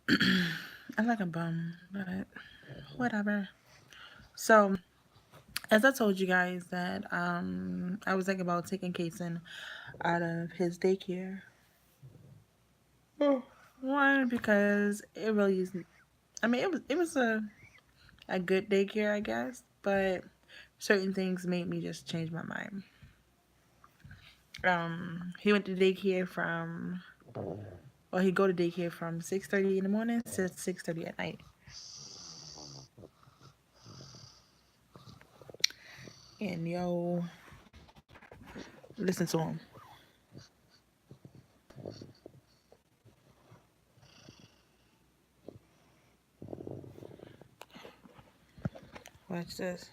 I'm like a bum, but whatever. So, as I told you guys that I was thinking about taking Kayson out of his daycare. One, because it really is. I mean, it was a good daycare, I guess, but certain things made me just change my mind. He went to daycare from well, he go to daycare from 6:30 in the morning to 6:30 at night. And yo, listen to him. Watch this.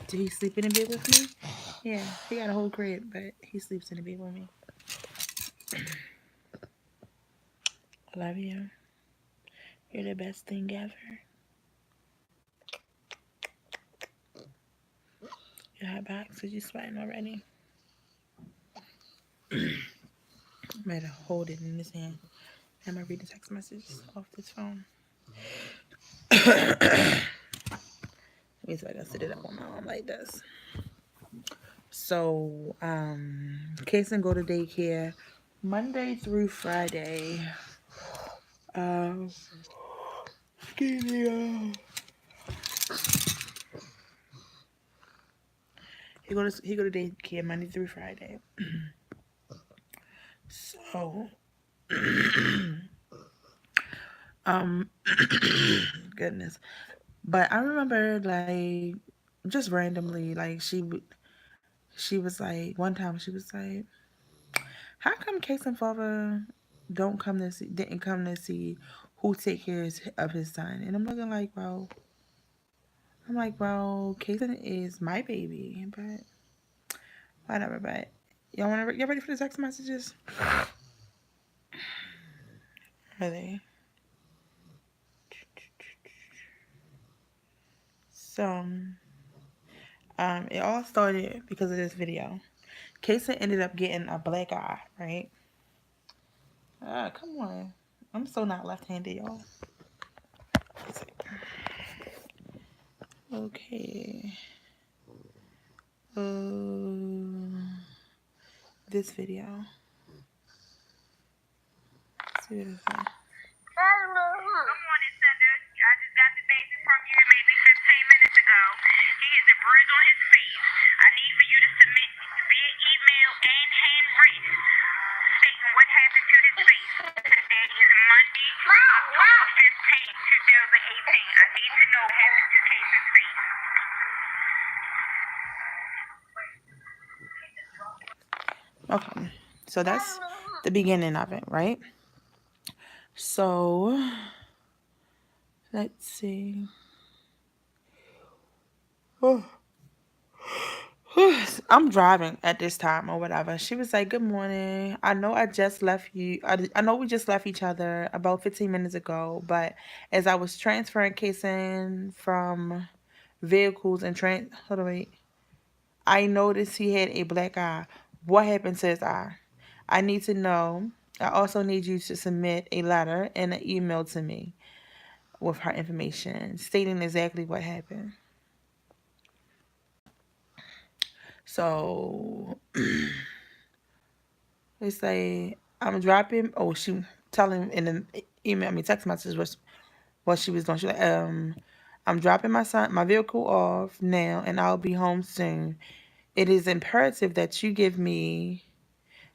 Did he sleep in the bed with me? Yeah, he got a whole crib, but he sleeps in the bed with me. I love you. You're the best thing ever. Your hot box, cause you sweating already. I'm ready to hold it in his hand. I'm gonna read the text messages off this phone. Means I gotta sit it up on my arm like this. So, Kaysen go to daycare Monday through Friday. Um, excuse me. He go to daycare Monday through Friday. So, um, goodness. But I remember like just randomly, like she was like one time she was like, "How come Case and father don't come to see didn't come to see who take care of his son?" And I'm looking like, well, Kason is my baby, but whatever. But y'all ready for the text messages? Are they? So, it all started because of this video. Kason ended up getting a black eye, right? Come on. I'm so not left-handed, y'all. Okay. This video. Let's see what it says. Good morning, Sender. I just got the baby from you maybe 15 minutes ago. He has a bruise on his face. I need for you to submit via email and handwritten stating what happened to his face. Today is Monday, October 15th, 2018. I need to know what happened to Casey's face. Okay, so that's the beginning of it, right? So, let's see. Oh. I'm driving at this time or whatever. She was like, "Good morning. I know I just left you. I know we just left each other about 15 minutes ago, but as I was transferring Kaysen from vehicles and hold on, wait. I noticed he had a black eye. What happened to his eye? I need to know. I also need you to submit a letter and an email to me with her information stating exactly what happened." So it's like I'm dropping. Oh, she telling in the email me text message what she was doing. She like, I'm dropping my vehicle off now, and I'll be home soon. It is imperative that you give me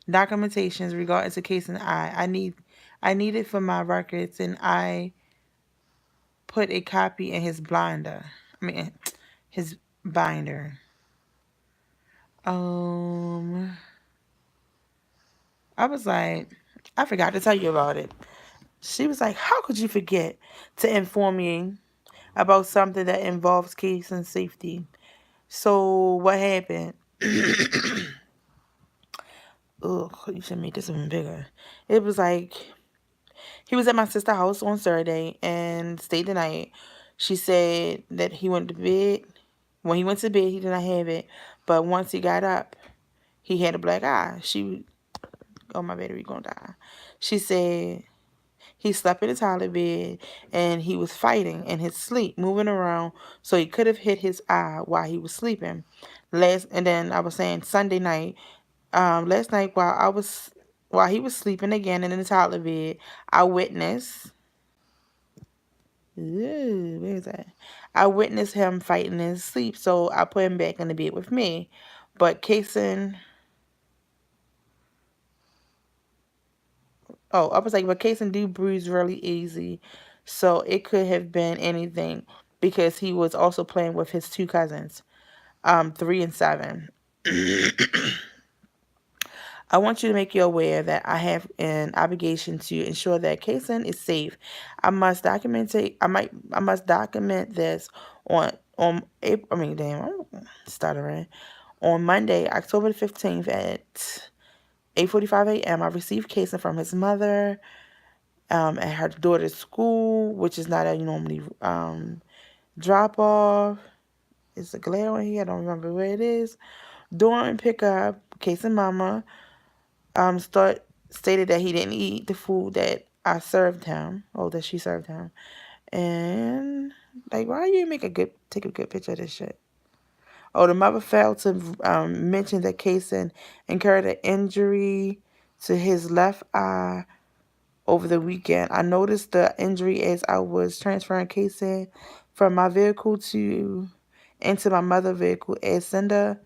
documentations regarding to case and I need it for my records, and I put a copy in his blinder. I mean, his binder. Um, I was like, I forgot to tell you about it. She was like, "How could you forget to inform me about something that involves case and safety?" So what happened? Ugh, you should make this even bigger. It was like He was at my sister's house on Saturday and stayed the night. She said that he went to bed. When he went to bed, he did not have it. But once he got up, he had a black eye. Oh, my battery gonna die. She said he slept in the toilet bed and he was fighting in his sleep, moving around, so he could have hit his eye while he was sleeping. And then I was saying Sunday night, last night while he was sleeping again in the toilet bed, I witnessed. Ooh, where is that? I witnessed him fighting in his sleep, so I put him back in the bed with me. But Kaysen, I was like, but Kaysen do bruise really easy, so it could have been anything because he was also playing with his two cousins, 3 and 7. I want you to make you aware that I have an obligation to ensure that Kaysen is safe. I must document this on April. I mean, damn, I'm stuttering. On Monday, October the 15th at 8:45 a.m., I received Kaysen from his mother at her daughter's school, which is not a normally drop off. It's a glare on here. I don't remember where it is. During pickup, Kaysen mama stated that he didn't eat the food that I served him, or that she served him. And like, why you take a good picture of this shit? Oh, the mother failed to mention that Kaysen incurred an injury to his left eye over the weekend. I noticed the injury as I was transferring Kaysen from my vehicle to into my mother vehicle, as Cinda,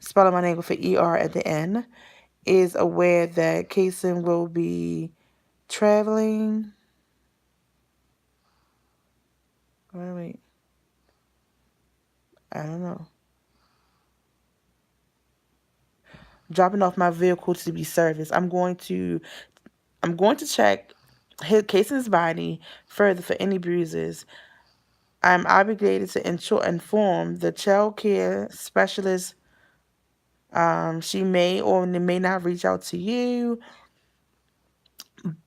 spelling my name with an ER at the end, is aware that Kaysen will be traveling. Wait, I don't know. Dropping off my vehicle to be serviced. I'm going to check Kaysen's body further for any bruises. I'm obligated to inform the child care specialist. She may or may not reach out to you,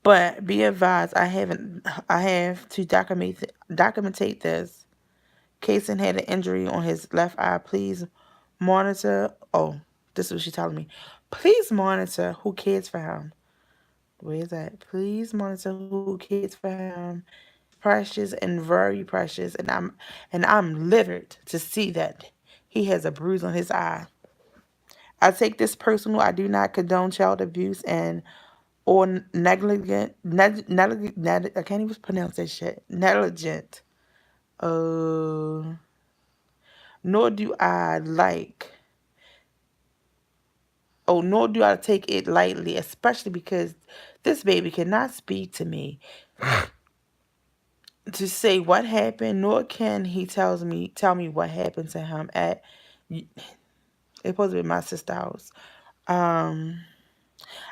but be advised, I have to documentate this. Kaysen had an injury on his left eye. Please monitor. Oh, this is what she's telling me. Please monitor who cares for him. Where is that? Please monitor who cares for him. He's precious and very precious, and I'm livid to see that he has a bruise on his eye. I take this personal. I do not condone child abuse and or I can't even pronounce that shit. Negligent. Uh, nor do I like. Nor do I take it lightly, especially because this baby cannot speak to me to say what happened, nor can he tell me what happened to him at. It's supposed to be my sister's house. Um,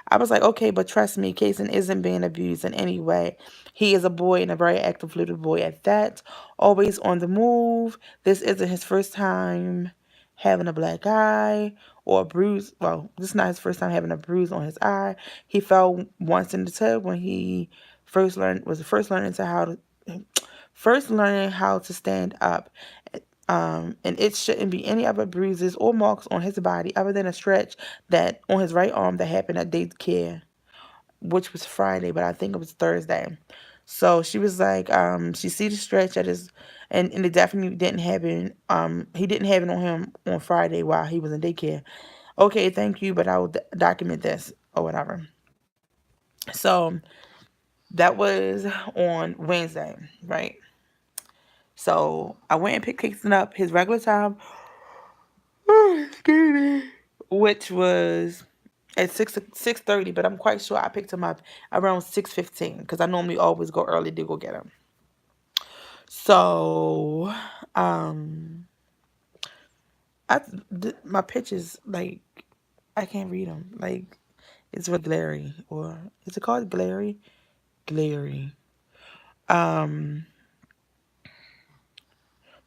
I was like, okay, but trust me, Kaysen isn't being abused in any way. He is a boy and a very active little boy at that, always on the move. This isn't his first time having a black eye or a bruise. Well, this is not his first time having a bruise on his eye. He fell once in the tub when he first learning to how to first learning how to stand up. And it shouldn't be any other bruises or marks on his body other than a stretch that on his right arm that happened at daycare, which was Friday, but I think it was Thursday. So she was like, she see the stretch at his, and it definitely didn't happen. He didn't have it on him on Friday while he was in daycare. Okay, thank you, but I will document this or whatever. So that was on Wednesday, right? So I went and picked Kingston up his regular time, excuse me, which was at 6:30. But I'm quite sure I picked him up around 6:15 because I normally always go early to go get him. So, um, my pictures like I can't read them. Like it's really glary, or is it called glary? Glary. Um,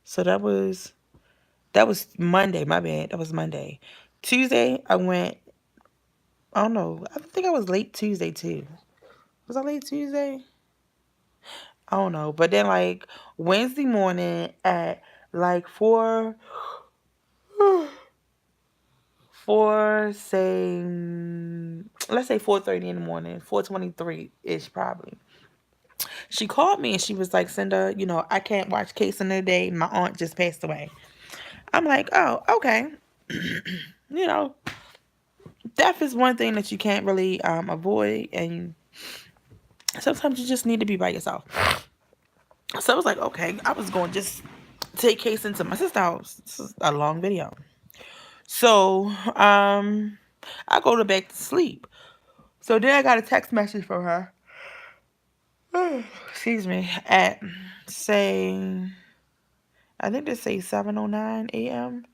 so that was Monday. My bad. That was Monday. Tuesday, I went. I don't know. I think I was late Tuesday too. Was I late Tuesday? I don't know. But then like Wednesday morning at like four say let's say 4:30 in the morning, 4:23 ish probably. She called me and she was like, Cinda, I can't watch Case in the day. My aunt just passed away. I'm like, oh, okay. you know, Death is one thing that you can't really avoid, and sometimes you just need to be by yourself. So I was like, okay, I was going to just take Case into my sister's house. This is a long video. So I go to back to sleep. So then I got a text message from her. Excuse me. At say I think they say 7:09 a.m.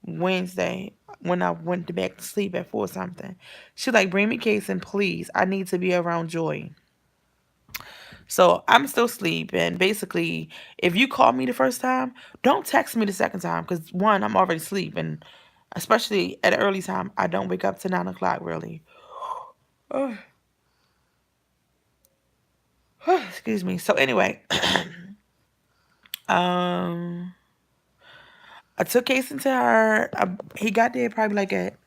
Wednesday when I went to back to sleep at 4 something. She like, bring me Kayson, please. I need to be around Joy. So I'm still sleeping. Basically, if you call me the first time, don't text me the second time because one, I'm already sleeping. Especially at an early time, I don't wake up to 9 o'clock really. Excuse me. So anyway, um, I took Kayson to her. He got there probably like at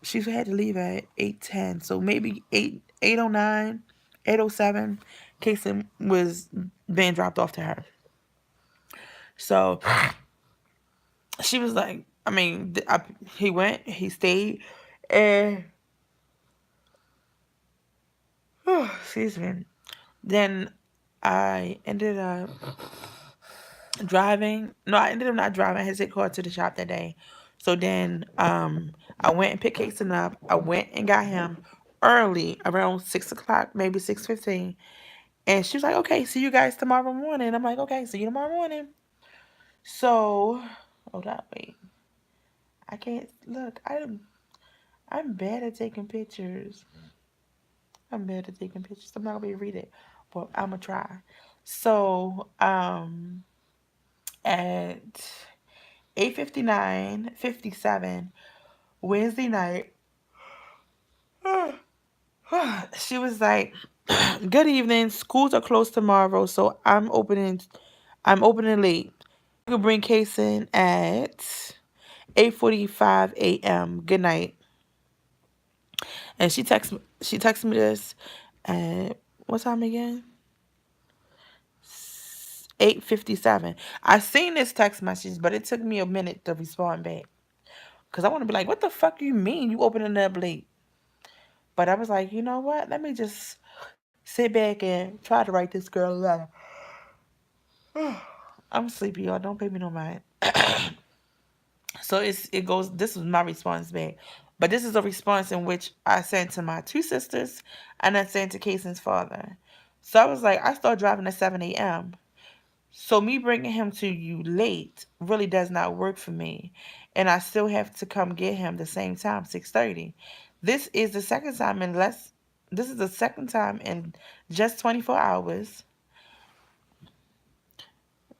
she had to leave at 8:10, so maybe 8:09, 8:07. Kaysen was being dropped off to her. So she was like, I mean, he went, he stayed, and excuse me. Then I ended up driving. No, I ended up not driving. I had to take car to the shop that day. So then I went and picked Kaysen up. I went and got him early, around 6 o'clock, maybe 6:15. And she was like, okay, see you guys tomorrow morning. I'm like, okay, see you tomorrow morning. So, hold up, wait. I can't look. I'm bad at taking pictures. I'm bad at taking pictures. I'm not gonna be able to read it, but I'm gonna try. So, at 8:59:57 Wednesday night, she was like, "Good evening. Schools are closed tomorrow, so I'm opening late. You can bring Case in at 8:45 a.m. Good night." And she texted me this at what time again? 8:57. I seen this text message, but it took me a minute to respond back. Cause I want to be like, what the fuck you mean you opening up late? But I was like, you know what? Let me just sit back and try to write this girl a letter. I'm sleepy, y'all. Don't pay me no mind. So it goes. This was my response back, but this is a response in which I sent to my two sisters, and I sent to Kayson's father. So I was like, I start driving at 7 a.m. So me bringing him to you late really does not work for me, and I still have to come get him the same time, 6:30. This is the second time in less. This is the second time in just 24 hours.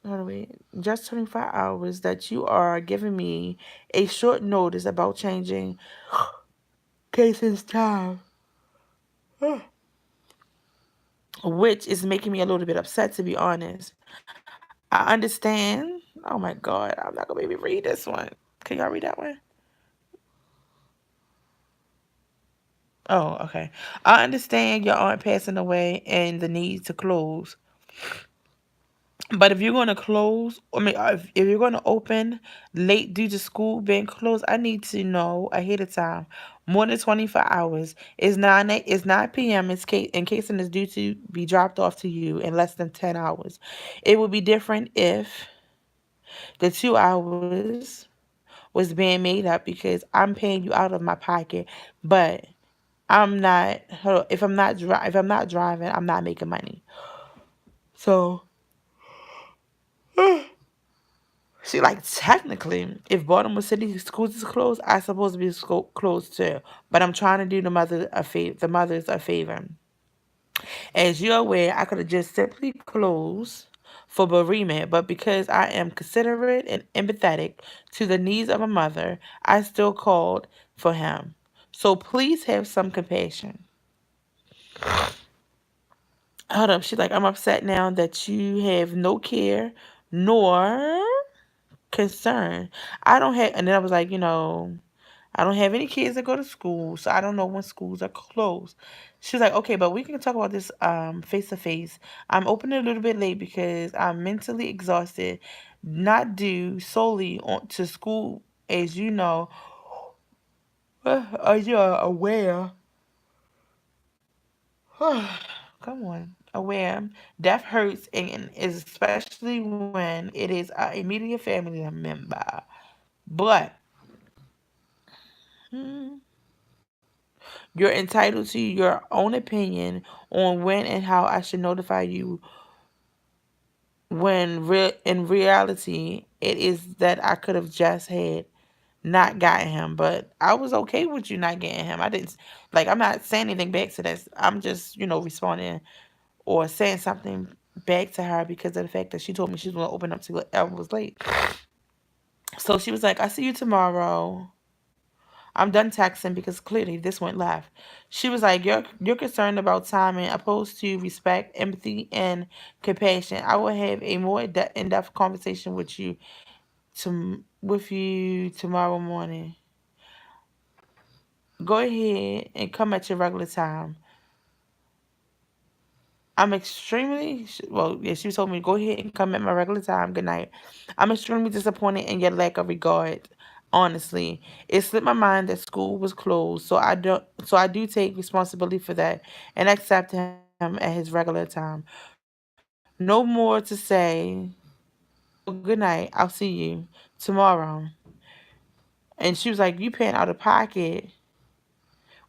Hold on, wait. Just 24 hours that you are giving me a short notice about changing Casey's time, which is making me a little bit upset, to be honest. I understand. Oh my God, I'm not gonna maybe read this one. Can y'all read that one? Oh, okay. I understand your aunt passing away and the need to close. But if you're going to close, I mean, if you're going to open late due to school being closed, I need to know ahead of time, more than 24 hours. It's 9 p.m. In case it is due to be dropped off to you in less than 10 hours. It would be different if the 2 hours was being made up because I'm paying you out of my pocket, but I'm not. If I'm not driving, I'm not making money. So she like technically, if Baltimore City schools is closed, I supposed to be closed too. But I'm trying to do the mothers a favor. As you're aware, I could have just simply closed for bereavement, but because I am considerate and empathetic to the needs of a mother, I still called for him. So please have some compassion. hold up. She's like, I'm upset now that you have no care nor concern. I don't have, and then I was like, I don't have any kids that go to school, so I don't know when schools are closed. She's like, okay, but we can talk about this face to face. I'm opening a little bit late because I'm mentally exhausted, not due solely on to school, as you know, as you are aware. Come on, aware. Death hurts, and especially when it is an immediate family member. But you're entitled to your own opinion on when and how I should notify you when in reality it is that I could have just had not gotten him, but I was okay with you not getting him. I didn't like I'm not saying anything back to this. I'm just, responding or saying something back to her because of the fact that she told me she was gonna open up till I was late. So she was like, I see you tomorrow. I'm done texting because clearly this went left. She was like, you're concerned about timing opposed to respect, empathy, and compassion. I will have a more in-depth conversation with you tomorrow morning. Go ahead and come at your regular time. I'm extremely well. Yeah, she told me go ahead and come at my regular time. Good night. I'm extremely disappointed in your lack of regard. Honestly, it slipped my mind that school was closed, so I don't. So I do take responsibility for that and accept him at his regular time. No more to say. So good night. I'll see you tomorrow. And she was like, "You paying out of pocket."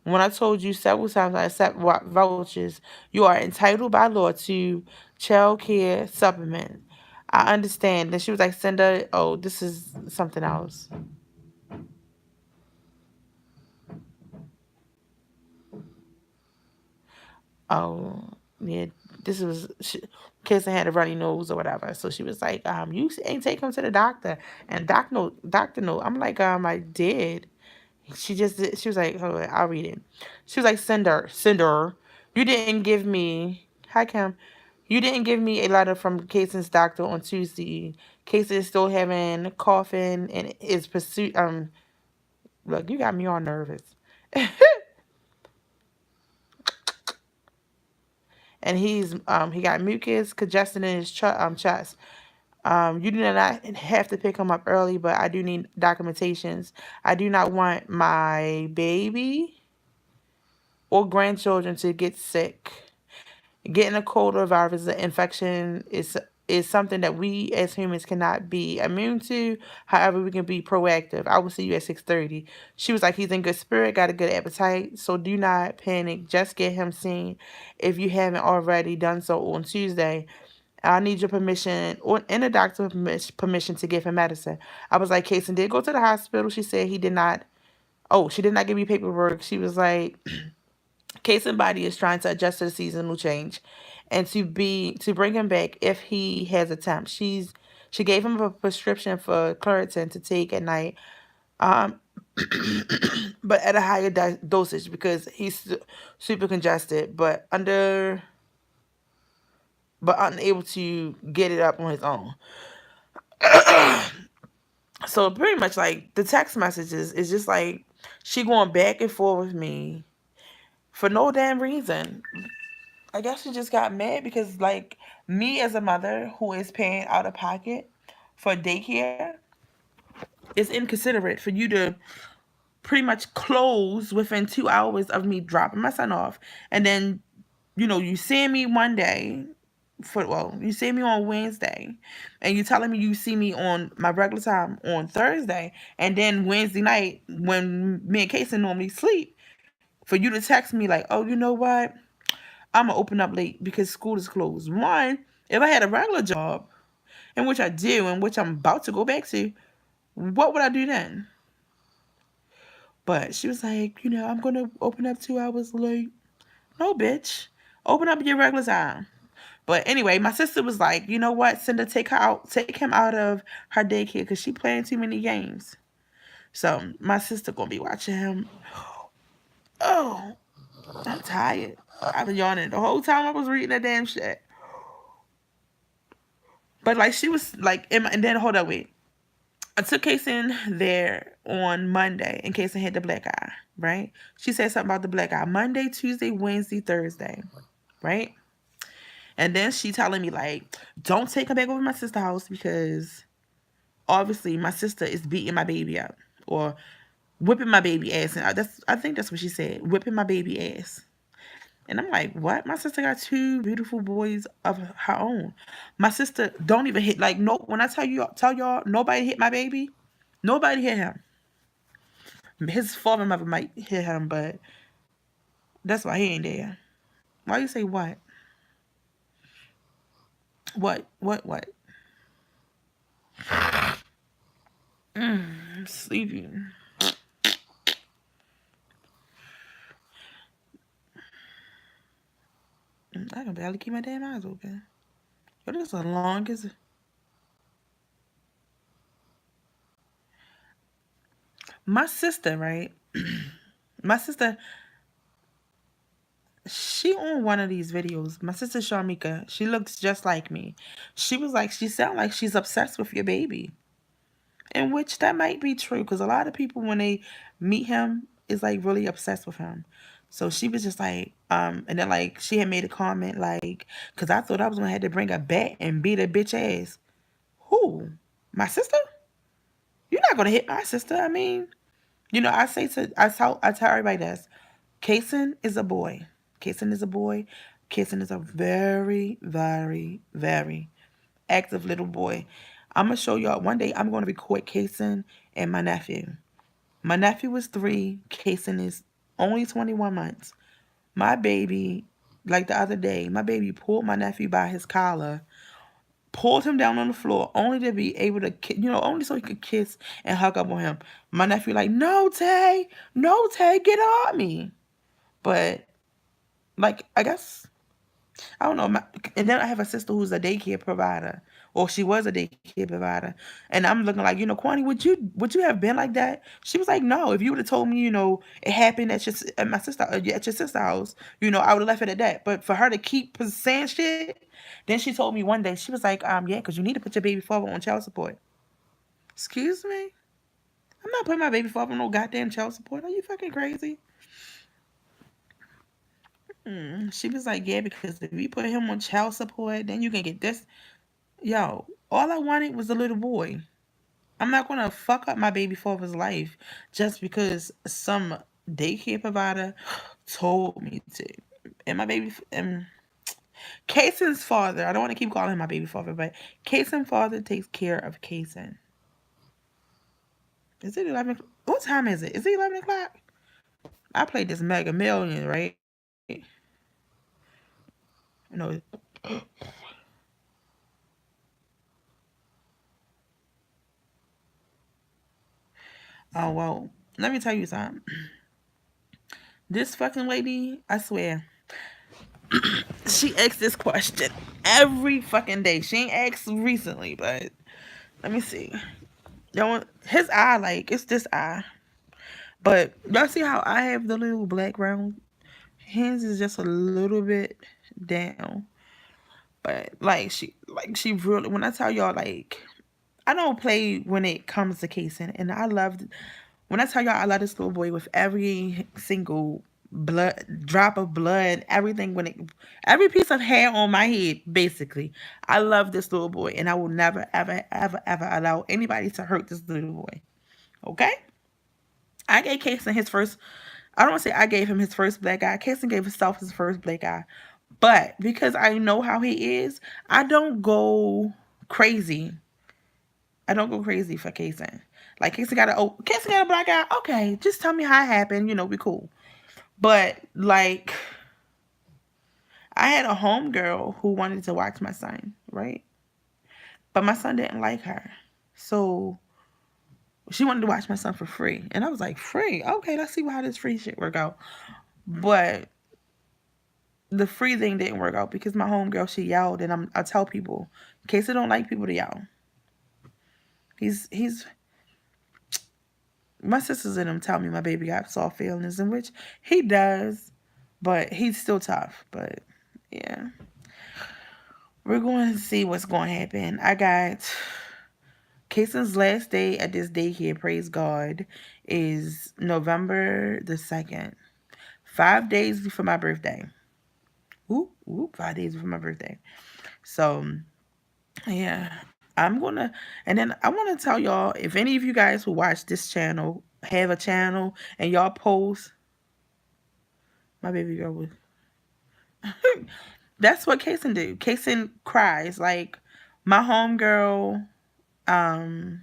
When I told you several times I accept vouchers, you are entitled by law to child care supplement. I understand. Then she was like, send her, oh, this is something else. Oh, yeah, this was, Kayson had a runny nose or whatever. So she was like, you ain't take him to the doctor. And doctor note. I'm like, I did. She was like, hold on, I'll read it. She was like, send her. You didn't give me, hi Kim, you didn't give me a letter from Kayson's doctor on Tuesday. Kayson is still having coughing and is pursuit. Look, you got me all nervous. And he got mucus congestion in his chest. You do not have to pick him up early, but I do need documentations. I do not want my baby or grandchildren to get sick. Getting a cold or virus infection is something that we as humans cannot be immune to. However, we can be proactive. I will see you at 6:30. She was like, he's in good spirit, got a good appetite, so do not panic. Just get him seen if you haven't already done so on Tuesday. I need your permission or and the doctor's permission to give him medicine. I was like, Kaysen did go to the hospital. She said he did not. Oh, she did not give me paperwork. She was like, Kaysen body is trying to adjust to the seasonal change, and to bring him back if he has attempts. She gave him a prescription for Claritin to take at night, um, but at a higher dosage because he's super congested, but unable to get it up on his own. So pretty much like the text messages is just like she going back and forth with me for no damn reason. I guess she just got mad because like me as a mother who is paying out of pocket for daycare, it's inconsiderate for you to pretty much close within 2 hours of me dropping my son off. And then, you see me one day you see me on Wednesday and you telling me you see me on my regular time on Thursday, and then Wednesday night when me and Kaysen normally sleep, for you to text me like, oh, you know what? I'm gonna open up late because school is closed. One, if I had a regular job, in which I do, in which I'm about to go back to, what would I do then? But she was like, I'm gonna open up 2 hours late. No, bitch. Open up your regular time. But anyway, my sister was like, you know what? Cinda, take him out of her daycare because she playing too many games. So my sister gonna be watching him. Oh, I'm tired. I was yawning the whole time I was reading that damn shit. But like she was like, and then hold up, wait. I took Kayson there on Monday, and Kayson had the black eye, right? She said something about the black eye Monday, Tuesday, Wednesday, Thursday, right? And then she telling me like, don't take her back over to my sister's house because obviously my sister is beating my baby up or whipping my baby ass. And I think that's what she said, whipping my baby ass. And I'm like, what? My sister got two beautiful boys of her own. My sister don't even hit like no. When I tell y'all, nobody hit my baby. Nobody hit him. His father mother might hit him, but that's why he ain't there. Why you say what? What? What? What? I'm sleepy. I can barely keep my damn eyes open. What is the longest? My sister, right? My sister, she on one of these videos. My sister Sharmika, she looks just like me. She was like, she sound like she's obsessed with your baby. In which that might be true because a lot of people when they meet him is like really obsessed with him. So she was just like, and then like she had made a comment like, because I thought I was gonna have to bring a bat and beat a bitch ass. Who? My sister? You're not gonna hit my sister. I mean, I tell everybody this. Kaysen is a boy. Kaysen is a boy. Kaysen is a very, very, very active little boy. I'm gonna show y'all one day. I'm gonna record Kaysen and my nephew. My nephew was 3. Kaysen is only 21 months. My baby, like the other day, my baby pulled my nephew by his collar, pulled him down on the floor, only to be able to, only so he could kiss and hug up on him. My nephew like, no, Tay, get on me. But like, I guess I don't know. And then I have a sister who's a daycare provider, or she was a daycare provider, and I'm looking like, Kwani, would you have been like that? She was like, no. If you would have told me, it happened at my sister at your sister's house, I would have left it at that. But for her to keep saying shit, then she told me one day, she was like, yeah, because you need to put your baby father on child support. Excuse me, I'm not putting my baby father on no goddamn child support. Are you fucking crazy? She was like, yeah, because if you put him on child support, then you can get this. Yo, all I wanted was a little boy. I'm not gonna fuck up my baby father's life just because some daycare provider told me to. And my and Kayson's father, I don't want to keep calling him my baby father, but Kayson's father takes care of Kayson. Is it 11? What time is it? Is it 11 o'clock? I played this Mega Million, right? No. Oh, well, let me tell you something. This fucking lady, I swear, she asks this question every fucking day. She ain't asked recently, but let me see. His eye, like, it's this eye. But y'all see how I have the little black round? His is just a little bit down. But like she really, when I tell y'all, like, I don't play when it comes to casing, and when I tell y'all I love this little boy with every single blood drop of blood, every piece of hair on my head, basically. I love this little boy, and I will never, ever, ever, ever allow anybody to hurt this little boy. Okay? I gave Kayson his first. I don't want to say I gave him his first black eye. Kayson gave himself his first black eye. But because I know how he is, I don't go crazy. I don't go crazy for Kayson. Like Kayson got a black eye. Okay, just tell me how it happened. We cool. But like, I had a homegirl who wanted to watch my son, right? But my son didn't like her, so she wanted to watch my son for free, and I was like, free? Okay, let's see how this free shit work out. But the free thing didn't work out because my homegirl, she yelled, and I tell people, Kayson don't like people to yell. He's my sisters and them tell me my baby got soft feelings, in which he does. but he's still tough. But yeah, we're going to see what's going to happen. I got Kayson's last day at this daycare, praise God, is November the 2nd. 5 days before my birthday. Ooh, ooh, 5 days before my birthday. So, yeah, I'm gonna, and then I want to tell y'all if any of you guys who watch this channel have a channel and y'all post, my baby girl was, that's what Kaysen do. Kaysen cries. Like, my homegirl, um,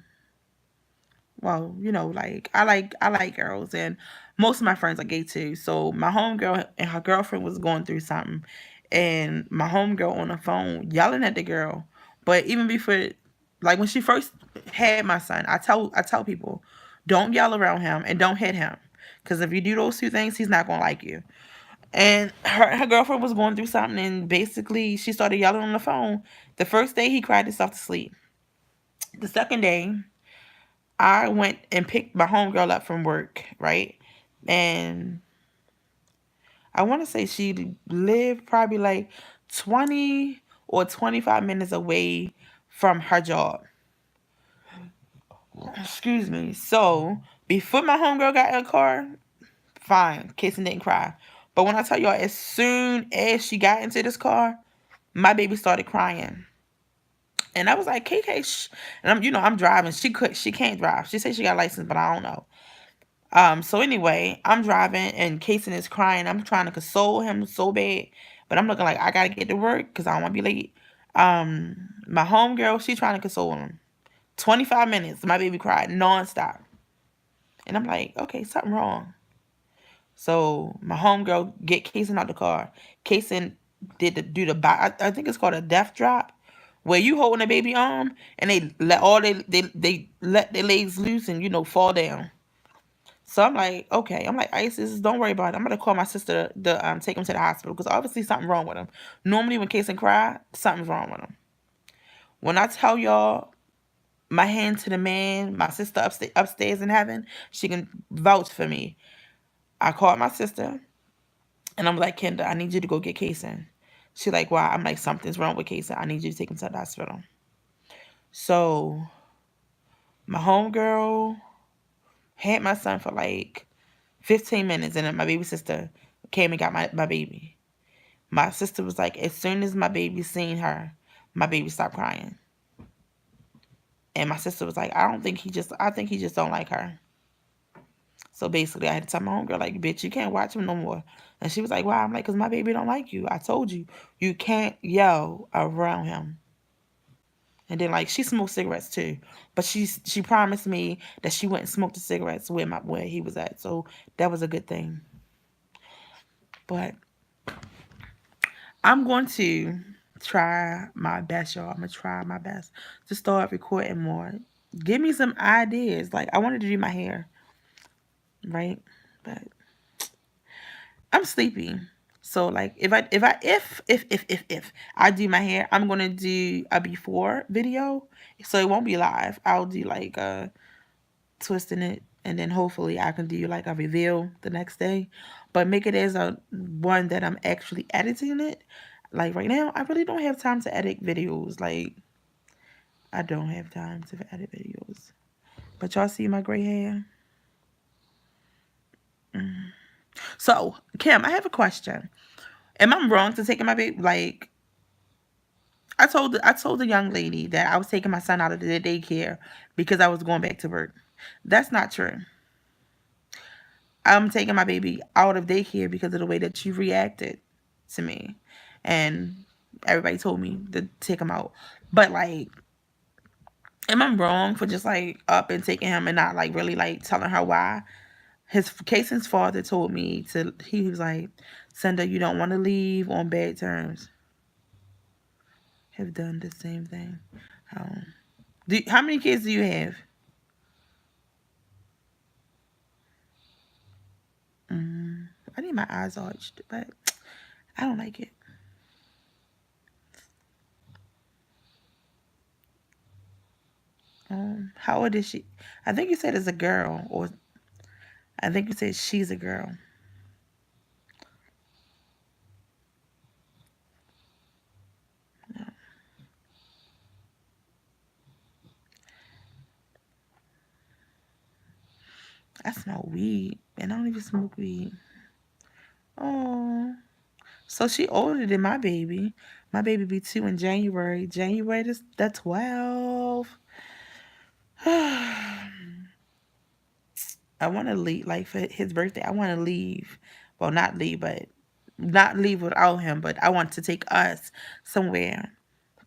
well, like I like girls, and most of my friends are gay too. So my homegirl and her girlfriend was going through something, and my homegirl on the phone yelling at the girl. But even before, like when she first had my son, I tell people, don't yell around him and don't hit him, because if you do those two things, he's not gonna like you. And her girlfriend was going through something, and basically she started yelling on the phone. The first day he cried himself to sleep. The second day I went and picked my homegirl up from work, right? And I want to say she lived probably like 20 or 25 minutes away from her job. Excuse me. So before my homegirl got in the car, fine, Kissing didn't cry. But when I tell y'all, as soon as she got into this car, my baby started crying. And I was like, KK, and I'm driving. She can't drive. She said she got a license, but I don't know. So anyway, I'm driving and Kaysen is crying. I'm trying to console him so bad, but I'm looking like I gotta get to work because I don't want to be late. My homegirl, she trying to console him. 25 minutes, my baby cried nonstop, and I'm like, okay, something wrong. So my homegirl get Kaysen out the car. Kaysen did the do the I think it's called a death drop, where you holding a baby arm and they let they let their legs loose and fall down. So I'm like, okay. I'm like, Isis, don't worry about it. I'm gonna call my sister to take him to the hospital because obviously something wrong with him. Normally when Kaysen cry, something's wrong with him. When I tell y'all, my hand to the man, my sister upstairs in heaven, she can vouch for me. I called my sister and I'm like, Kendra, I need you to go get Kaysen. She like, why? I'm like, something's wrong with Kaysen. I need you to take him to the hospital. So my homegirl had my son for like 15 minutes, and then my baby sister came and got my baby. My sister was like, as soon as my baby seen her, my baby stopped crying. And my sister was like, I think he just don't like her. So basically, I had to tell my homegirl, like, bitch, you can't watch him no more. And she was like, why? I'm like, because my baby don't like you. I told you, you can't yell around him. And then, like, she smoked cigarettes too, but she promised me that she wouldn't smoke the cigarettes where he was at. So that was a good thing. But I'm going to try my best, y'all. I'm gonna try my best to start recording more. Give me some ideas. Like, I wanted to do my hair, right? But I'm sleepy. So like if I do my hair, I'm gonna do a before video. So it won't be live. I'll do like twisting it, and then hopefully I can do like a reveal the next day. But make it as a one that I'm actually editing it. Like right now, I really don't have time to edit videos. Like, I don't have time to edit videos. But y'all see my gray hair? So, Kim, I have a question. Am I wrong to taking my baby? Like, I told the young lady that I was taking my son out of the daycare because I was going back to work. That's not true. I'm taking my baby out of daycare because of the way that you reacted to me, and everybody told me to take him out. But like, am I wrong for just like up and taking him and not like really like telling her why? Kaysen's father told me to. He was like, "Senda, you don't want to leave on bad terms." Have done the same thing. Um, how many kids do you have? I need my eyes arched, but I don't like it. How old is she? I think you said it's a girl, or I think you said she's a girl. I smell weed, and I don't even smoke weed. Oh, so she older than my baby. My baby be 2 in January. January the 12th. I want to leave, like for his birthday. I want to leave. Well, not leave, but not leave without him. But I want to take us somewhere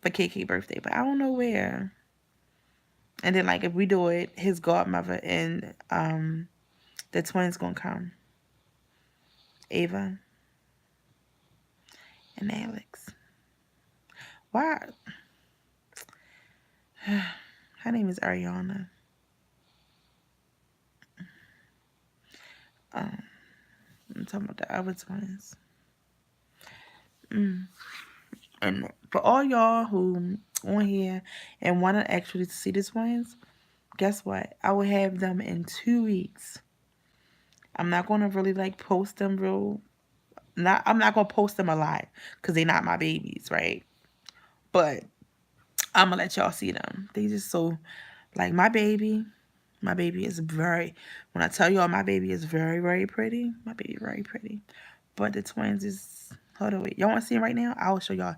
for KK birthday, but I don't know where. And then like if we do it, his godmother and the twins gonna come, Ava and Alex. Why? Her name is Ariana. Um, I'm talking about the other twins. Mm. And for all y'all who on here and want to actually see the twins, guess what? I will have them in 2 weeks. I'm not gonna really like post them real. Not I'm not gonna post them a lot because they're not my babies, right? But I'm gonna let y'all see them. They just so like my baby. My baby is very. When I tell y'all, my baby is very, very pretty. My baby very pretty. But the twins is. Hold on, wait. Y'all want to see them right now? I will show y'all.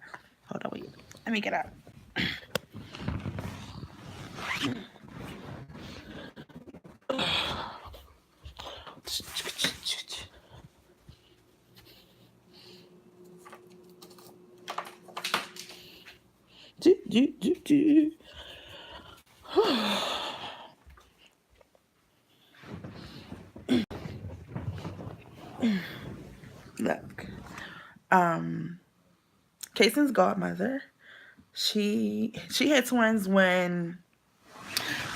Hold on, wait. Let me get out. Do, do, do, do. Look. Um, Kayson's godmother. She had twins when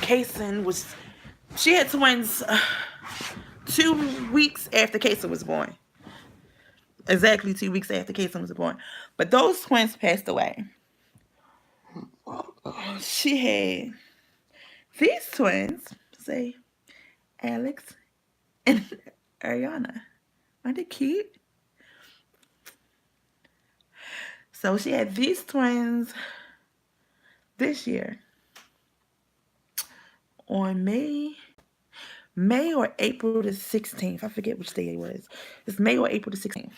Kayson was. She had twins 2 weeks after Kayson was born. Exactly 2 weeks after Kayson was born. But those twins passed away. She had these twins, say Alex and Ariana. Aren't they cute? So she had these twins this year on May or April the 16th. I forget which day it was. It's May or April the 16th.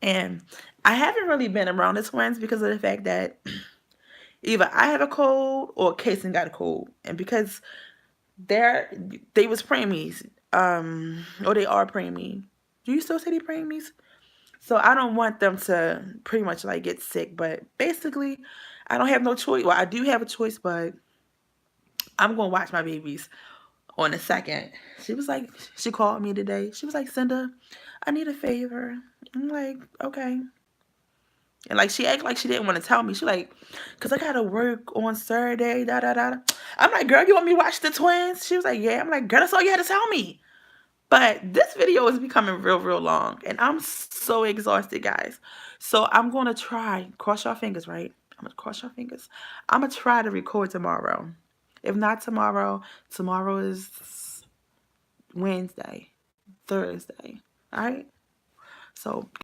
And I haven't really been around the twins because of the fact that either I have a cold or Kaysen got a cold. And because they was preemies, or they are preemie. Do you still say they preemies? So I don't want them to pretty much like get sick. But basically, I don't have no choice. Well, I do have a choice, but I'm gonna watch my babies on the second. She called me today. She was like, Cinda, I need a favor. I'm like, okay. And like she acted like she didn't want to tell me. She like, cause I gotta work on Saturday, da da da. I'm like, girl, you want me to watch the twins? She was like, yeah. I'm like, girl, that's all you had to tell me. But this video is becoming real, real long, and I'm so exhausted, guys. So I'm gonna try. Cross your fingers, right? I'm gonna cross your fingers. I'm gonna try to record tomorrow. If not tomorrow, tomorrow is Wednesday, Thursday. All right. So